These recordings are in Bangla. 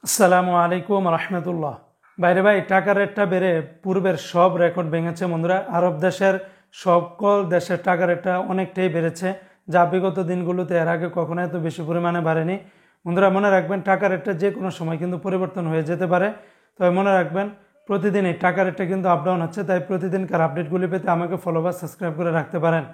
আসসালামু আলাইকুম রহমতুল্লাহ। বাইরে ভাই টাকার রেটটা বেড়ে পূর্বের সব রেকর্ড ভেঙেছে বন্ধুরা। আরব দেশের সকল দেশের টাকার রেটটা অনেকটাই বেড়েছে, যা বিগত দিনগুলোতে এর আগে কখনো এত বেশি পরিমাণে বাড়েনি। বন্ধুরা মনে রাখবেন, টাকার রেটটা যে কোনো সময় কিন্তু পরিবর্তন হয়ে যেতে পারে। তবে মনে রাখবেন, প্রতিদিন এই টাকার রেটটা কিন্তু আপ ডাউন হচ্ছে, তাই প্রতিদিনকার আপডেটগুলি পেতে আমাকে ফলো বা সাবস্ক্রাইব করে রাখতে পারেন।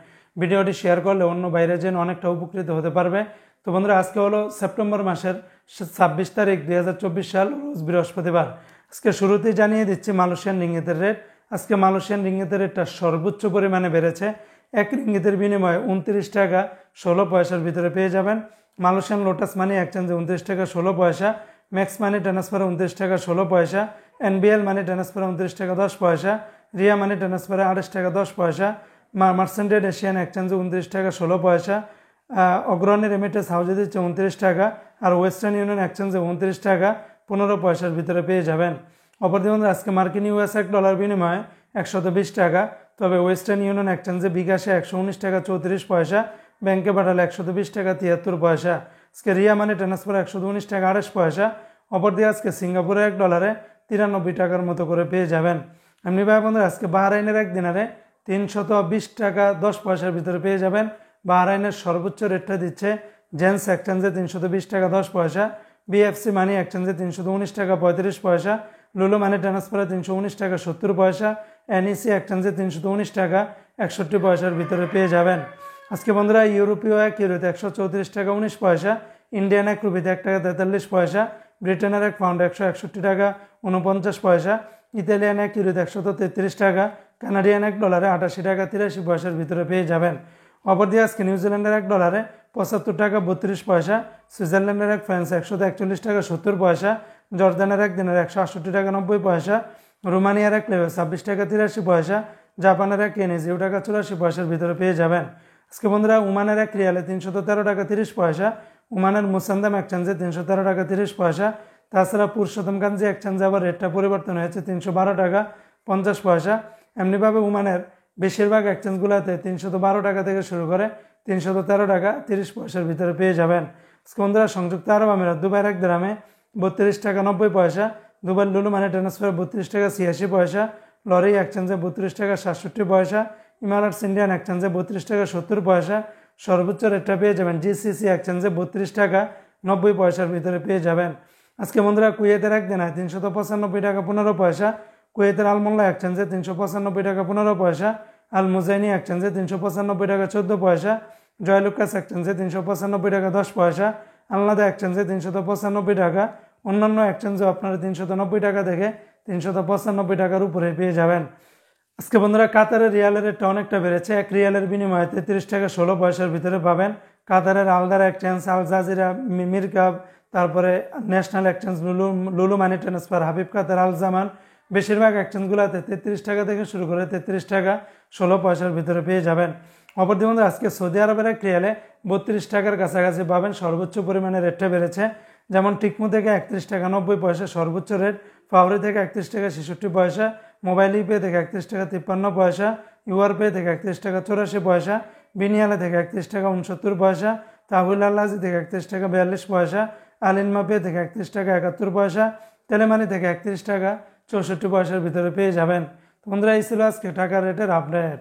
ভিডিওটি শেয়ার করলে অন্য বাইরে যেন অনেকটা উপকৃত হতে পারবে। তো বন্ধুরা, আজকে হলো সেপ্টেম্বর মাসের 26 তারিখ 2024 সাল, রোজ বৃহস্পতিবার। আজকে শুরুতেই জানিয়ে দিচ্ছি মালয়েশিয়ান রিঙ্গিতের রেট। আজকে মালয়েশিয়ান রিঙ্গিতের রেটটা সর্বোচ্চ পরিমাণে বেড়েছে। এক রিঙ্গিতের বিনিময়ে 29 টাকা 16 পয়সার ভিতরে পেয়ে যাবেন। মালয়েশিয়ান লোটাস মানি এক্সচেঞ্জে 29 টাকা 16 পয়সা, ম্যাক্স মানি ট্রান্সফারে 29 টাকা 16 পয়সা, এনবিএল মানি ট্রান্সফারে 29 টাকা 10 পয়সা, রিয়া মানি ট্রান্সফারে 28 টাকা 10 পয়সা, মার্সেন্টেড এশিয়ান এক্সচেঞ্জে 29 টাকা 16 পয়সা, অগ্রণী রেমিটেন্স হাউসে দিচ্ছে 29 টাকা, আর ওয়েস্টার্ন ইউনিয়ন এক্সচেঞ্জে 29 টাকা 15 পয়সার ভিতরে পেয়ে যাবেন। অপরদিকে আজকে মার্কিন ইউএস এক ডলার বিনিময়ে 120 টাকা। তবে ওয়েস্টার্ন ইউনিয়ন এক্সচেঞ্জে বিকাশে 119 টাকা 34 পয়সা, ব্যাংকে পাঠালে 120 টাকা 73 পয়সা। আজকে রিয়া মানি ট্রান্সফার 119 টাকা 28 পয়সা। অপরদিকে আজকে সিঙ্গাপুরে এক ডলারে 93 টাকার মতো করে পেয়ে যাবেন। এমনি ভাই বন্ধুরা, আজকে বাহরাইনের এক দিনারে 320 টাকা 10 পয়সার ভিতরে পেয়ে যাবেন। বাহরাইনের সর্বোচ্চ রেটটা দিচ্ছে জেন্স এক্সচেঞ্জে 320 টাকা 10 পয়সা, বিএফসি মানি এক্সচেঞ্জে 319 টাকা 35 পয়সা, লুলু মানি ট্রান্সফারে 319 টাকা 70 পয়সা, এনইসি এক্সচেঞ্জে 319 টাকা 61 পয়সার ভিতরে পেয়ে যাবেন। আজকে বন্ধুরা, ইউরোপীয় এক ইউরোতে 134 টাকা 19 পয়সা, ইন্ডিয়ান এক রুপিতে 1 টাকা 43 পয়সা, ব্রিটেনের এক পাউন্ড 161 টাকা 49 পয়সা, ইতালিয়ান এক ইউরোতে 133 টাকা, কানাডিয়ান এক ডলারে 88 টাকা 83 পয়সার ভিতরে পেয়ে যাবেন। অপরদিকে আজকে নিউজিল্যান্ডের এক ডলারে 75 টাকা 32 পয়সা, সুইজারল্যান্ডের এক ফ্রান্স 141 টাকা 70 পয়সা, জর্দানের এক দিনের 168 টাকা 90 পয়সা, রোমানিয়ার এক লেভেল 26 টাকা 83 পয়সা, জাপানের এক ইয়েনে 0 টাকা 84 পয়সার ভিতরে পেয়ে যাবেন। আজকে বন্ধুরা, ওমানের এক রিয়ালে 313 টাকা 30 পয়সা, ওমানের মুসান্দাম এক্সচেঞ্জে 313 টাকা 30 পয়সা। তাছাড়া পুরুষোত্তমগঞ্জ এক্সচেঞ্জে আবার রেটটা পরিবর্তন হয়েছে 312 টাকা 50 পয়সা। এমনিভাবে ওমানের বেশিরভাগ এক্সচেঞ্জগুলোতে 312 টাকা থেকে শুরু করে 313 টাকা 30 পয়সার ভিতরে পেয়ে যাবেন। বন্ধুরা, সংযুক্ত আরব আমিরাত দুবাইয়ের এক দিরহামে 32 টাকা 90 পয়সা, দুবাই লুলু মানি ট্রান্সফার 32 টাকা 86 পয়সা, লরি এক্সচেঞ্জে 32 টাকা 67 পয়সা, ইমারাটস ইন্ডিয়ান এক্সচেঞ্জে 32 টাকা 70 পয়সা। সর্বোচ্চ রেটটা পেয়ে যাবেন জিসিসি এক্সচেঞ্জে 32 টাকা 90 পয়সার ভিতরে পেয়ে যাবেন। আজকে বন্ধুরা, কুয়েতের এক দিনায় 395 টাকা 15 পয়সা, কুয়েতের আলমোল্লা এক্সচেঞ্জে 395 টাকা 15 পয়সা, আল মুজাইনি এক্সচেঞ্জে 395 টাকা 14 পয়সা, জয়লুকাস এক্সচেঞ্জে 395 টাকা 10 পয়সা, আলনাদা এক্সচেঞ্জে 395 টাকা। অন্যান্য এক্সচেঞ্জেও আপনারা 390 টাকা থেকে 395 টাকার উপরে পেয়ে যাবেন। আজকে বন্ধুরা, কাতারের রিয়ালের রেটটা অনেকটা বেড়েছে। এক রিয়ালের বিনিময়ে 33 টাকা 16 পয়সার ভিতরে পাবেন। কাতারের আলদার এক্সচেঞ্জ, আল জাজিরা, মিরকাব, তারপরে ন্যাশনাল এক্সচেঞ্জ, লুলু মানি ট্রান্সফার, হাবিব কাতার, আল জামান, বেশিরভাগ এক্সচেঞ্জগুলোতে 33 টাকা থেকে শুরু করে 33 টাকা 16 পয়সার ভিতরে পেয়ে যাবেন। অপরদিকে বন্ধুরা, আজকে সৌদি আরবের এক রিয়ালে 32 টাকার কাছাকাছি পাবেন। সর্বোচ্চ পরিমাণে রেটটা বেড়েছে। যেমন টিকমো থেকে 31 টাকা 90 পয়সা সর্বোচ্চ রেট, ফাউরি থেকে 31 টাকা 66 পয়সা, মোবাইল পে থেকে 31 টাকা 53 পয়সা, ইউআর পে থেকে 31 টাকা 84 পয়সা, বিনিয়ালে থেকে 31 টাকা 69 পয়সা, তাহুল আল্লাজি থেকে 31 টাকা 42 পয়সা, আলিনমা পে থেকে 31 টাকা 71 পয়সা, তেলেমানি থেকে 31 টাকা 64 পয়সার ভিতরে পেয়ে যাবেন। বন্ধুরা, এই ছিল আজকে টাকার রেটের আপডেট।